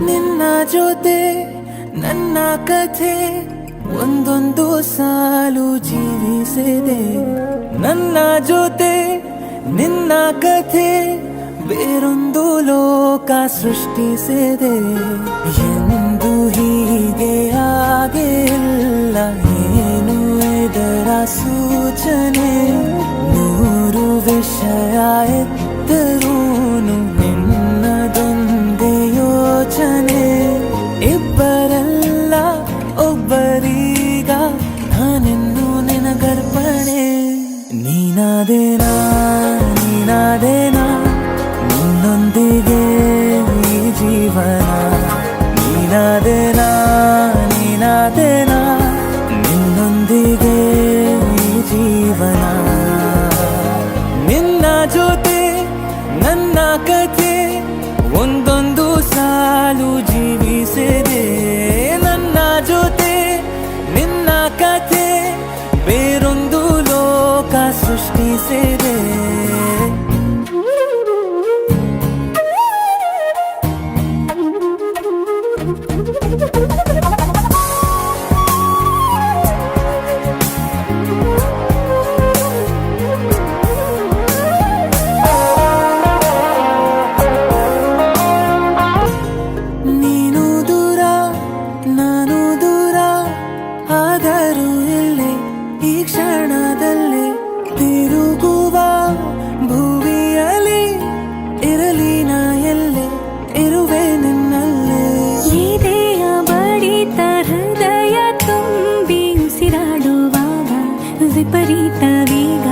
ನಿನ್ನ ಜೊತೆ ನನ್ನ ಕಥೆ ಒಂದೊಂದು ಸಾಲು ಜೀವಿಸಿದೆ. ನನ್ನ ಜೊತೆ ನಿನ್ನ ಕಥೆ ಬೇರೊಂದು ಲೋಕ ಸೃಷ್ಟಿಸಿದೆ. ಎಂದು ಹೀಗೆ ಆಗಿಲ್ಲ, ಏನು ಇದರ ಸೂಚನೆ? ನೂರು ವಿಷಯ ಎತ್ತರೂನು ನಿನ್ನದೊಂದೇ ಯೋಚನೆ. ಇಬ್ಬರಲ್ಲ ಒಬ್ಬರೀಗ ನಾನೆನ್ನು ನಿನಗರ್ಪಣೆ. ನೀನಾದೇನಾ ನೀನಾದೇನಾ ನಿನ್ನೊಂದಿಗೆ ಈ ಜೀವನ. ನೀನಾದೇನಾ ನೀನಾದೇನಾ ನಿನ್ನೊಂದಿಗೆ ಈ ಜೀವನ. ನಿನ್ನ ಜೊತೆ ನನ್ನ ಕಥೆ ಒಂದೊಂದು ಸಾಲು ಜೀವಿಸಿದೆ. ನನ್ನ ಜೊತೆ ನಿನ್ನ ಕಥೆ ಬೇರೊಂದು ಲೋಕ ಸೃಷ್ಟಿಸಿದೆ. ನೀನು ದೂರ ನಾನು ದೂರ ಆದರೂ ಇಲ್ಲೇ ಈ ಕ್ಷಣದಲ್ಲಿ ತಿರುಗುವ ಭುವಿಯಲ್ಲಿ ಇರಲಿ ನಾ ಎಲ್ಲೆ ಇರುವೆ ನಿನ್ನಲ್ಲೇ. ಎದೆಯ ಬಡಿತ ಹೃದಯ ತುಂಬಿ ಉಸಿರಾಡುವಾಗ ವಿಪರೀತ ವೇಗ